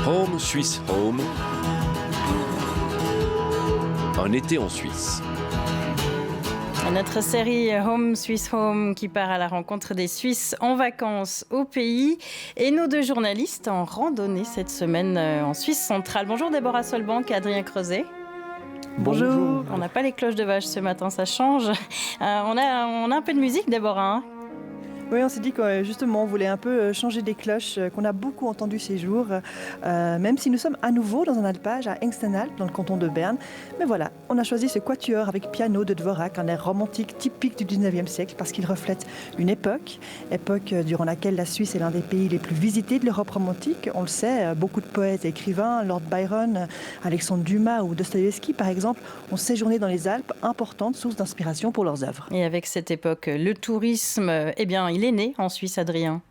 Home Swiss Home. Un été en Suisse. Notre série Home Swiss Home qui part à la rencontre des Suisses en vacances au pays et nos deux journalistes en randonnée cette semaine en Suisse centrale. Bonjour Déborah Solbank et Adrien Creuset. Bonjour. On n'a pas les cloches de vache ce matin, ça change. On a un peu de musique, Déborah, hein. Oui, on s'est dit que justement on voulait un peu changer des cloches qu'on a beaucoup entendues ces jours, même si nous sommes à nouveau dans un alpage à Engstenalp, dans le canton de Berne. Mais voilà, on a choisi ce quatuor avec piano de Dvorak, un air romantique typique du 19e siècle parce qu'il reflète une époque durant laquelle la Suisse est l'un des pays les plus visités de l'Europe romantique. On le sait, beaucoup de poètes et écrivains, Lord Byron, Alexandre Dumas ou Dostoïevski par exemple, ont séjourné dans les Alpes, importantes sources d'inspiration pour leurs œuvres. Et avec cette époque, le tourisme, il est né en Suisse, Adrien.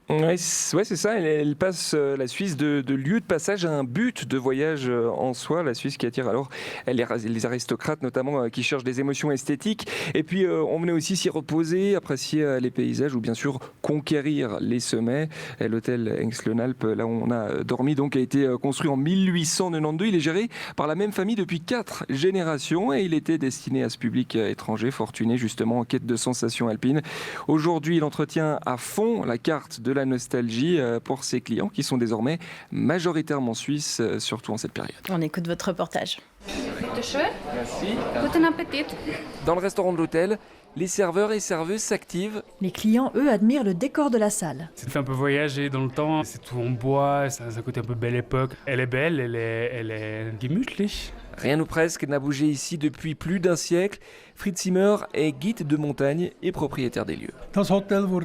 Ouais, c'est ça. Elle passe la Suisse de lieu de passage à un but de voyage en soi. La Suisse qui attire alors les aristocrates, notamment, qui cherchent des émotions esthétiques. Et puis, on venait aussi s'y reposer, apprécier les paysages ou bien sûr conquérir les sommets. Et l'hôtel Engstenalp, là où on a dormi, donc, a été construit en 1892. Il est géré par la même famille depuis 4 générations et il était destiné à ce public étranger, fortuné justement en quête de sensations alpines. Aujourd'hui, il entretient à fond la carte de la nostalgie pour ses clients qui sont désormais majoritairement suisses, surtout en cette période. On écoute votre reportage. Merci. Guten Appetit. Dans le restaurant de l'hôtel, les serveurs et serveuses s'activent. Les clients, eux, admirent le décor de la salle. Ça fait un peu voyager dans le temps, c'est tout en bois, ça coûte un peu belle époque. Elle est belle, elle est gemütlich. Rien ou presque n'a bougé ici depuis plus d'un siècle. Fritz Zimmer est guide de montagne et propriétaire des lieux.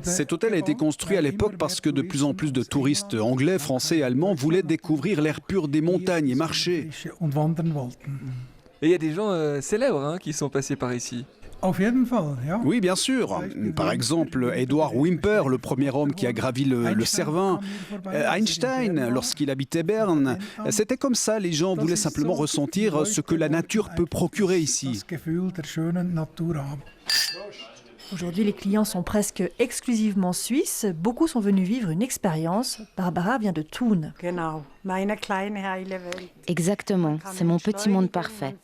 Cet hôtel a été construit à l'époque parce que de plus en plus de touristes anglais, français et allemands voulaient découvrir l'air pur des montagnes et marcher. Et il y a des gens célèbres qui sont passés par ici. Oui, bien sûr. Par exemple, Edward Whymper, le premier homme qui a gravi le Cervin. Einstein, lorsqu'il habitait Berne. C'était comme ça, les gens voulaient simplement ressentir ce que la nature peut procurer ici. Aujourd'hui, les clients sont presque exclusivement suisses. Beaucoup sont venus vivre une expérience. Barbara vient de Thun. Exactement, c'est mon petit monde parfait.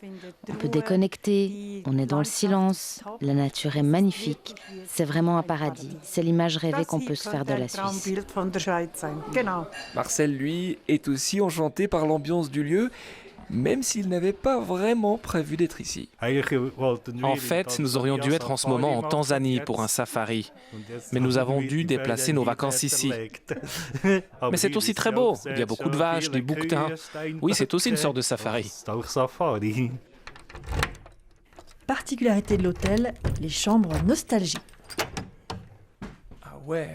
On peut déconnecter, on est dans le silence, la nature est magnifique. C'est vraiment un paradis. C'est l'image rêvée qu'on peut se faire de la Suisse. Marcel, lui, est aussi enchanté par l'ambiance du lieu, même s'il n'avait pas vraiment prévu d'être ici. En fait, nous aurions dû être en ce moment en Tanzanie pour un safari. Mais nous avons dû déplacer nos vacances ici. Mais c'est aussi très beau. Il y a beaucoup de vaches, des bouquetins. Oui, c'est aussi une sorte de safari. Particularité de l'hôtel, les chambres nostalgie. Ah ouais.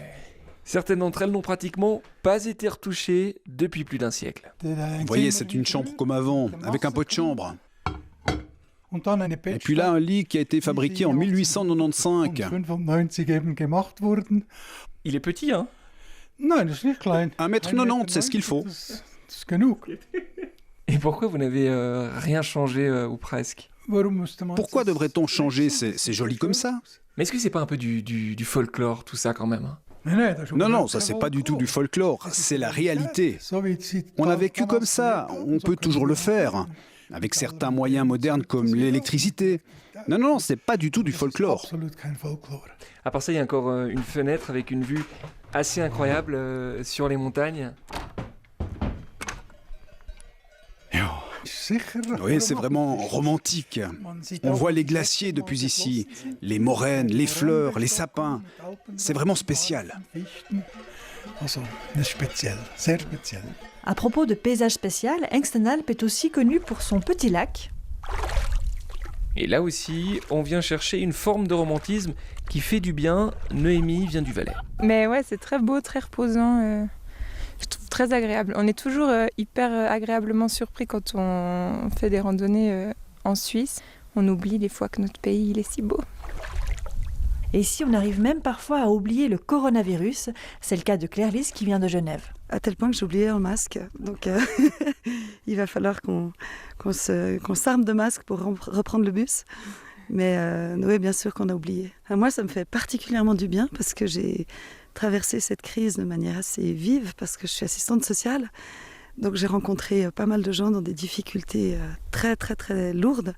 Certaines d'entre elles n'ont pratiquement pas été retouchées depuis plus d'un siècle. Vous voyez, c'est une chambre comme avant, avec un pot de chambre. Et puis là, un lit qui a été fabriqué en 1895. Il est petit, hein ? 1,90 m, c'est ce qu'il faut. Et pourquoi vous n'avez rien changé ou presque ? Pourquoi devrait-on changer ? C'est joli comme ça. Mais est-ce que c'est pas un peu du folklore, tout ça, quand même ? Non, ça c'est pas du tout du folklore, c'est la réalité. On a vécu comme ça, on peut toujours le faire, avec certains moyens modernes comme l'électricité. Non, c'est pas du tout du folklore. À part ça, il y a encore une fenêtre avec une vue assez incroyable sur les montagnes. Oui, c'est vraiment romantique. On voit les glaciers depuis ici, les moraines, les fleurs, les sapins. C'est vraiment spécial. À propos de paysage spécial, Engstenalp est aussi connu pour son petit lac. Et là aussi, on vient chercher une forme de romantisme qui fait du bien. Noémie vient du Valais. Mais ouais, c'est très beau, très reposant. Je trouve très agréable. On est toujours hyper agréablement surpris quand on fait des randonnées en Suisse. On oublie des fois que notre pays il est si beau. Et ici, on arrive même parfois à oublier le coronavirus. C'est le cas de Claire Lys qui vient de Genève. À tel point que j'ai oublié un masque. Donc il va falloir qu'on s'arme de masques pour reprendre le bus. Mais oui, bien sûr qu'on a oublié. Moi, ça me fait particulièrement du bien parce que j'ai traversé cette crise de manière assez vive parce que je suis assistante sociale. Donc j'ai rencontré pas mal de gens dans des difficultés très très très lourdes.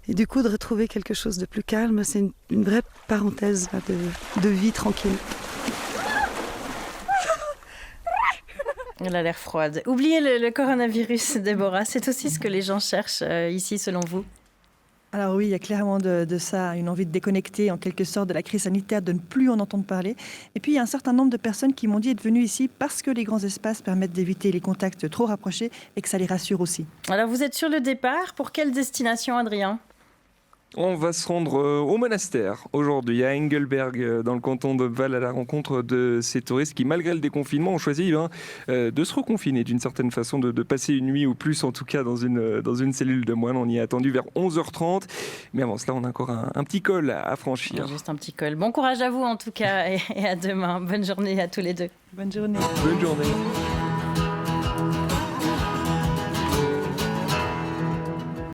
Et du coup, de retrouver quelque chose de plus calme, c'est une vraie parenthèse là, de vie tranquille. Elle a l'air froide. Oubliez le coronavirus, Déborah. C'est aussi ce que les gens cherchent ici, selon vous? Alors oui, il y a clairement de ça, une envie de déconnecter en quelque sorte de la crise sanitaire, de ne plus en entendre parler. Et puis il y a un certain nombre de personnes qui m'ont dit être venues ici parce que les grands espaces permettent d'éviter les contacts trop rapprochés et que ça les rassure aussi. Alors vous êtes sur le départ. Pour quelle destination, Adrien? On va se rendre au monastère aujourd'hui, à Engelberg, dans le canton de Val, à la rencontre de ces touristes qui, malgré le déconfinement, ont choisi de se reconfiner d'une certaine façon, de passer une nuit ou plus, en tout cas, dans une cellule de moines. On y est attendu vers 11h30. Mais avant cela, on a encore un petit col à franchir. Juste un petit col. Bon courage à vous, en tout cas, et à demain. Bonne journée à tous les deux. Bonne journée. Bonne journée.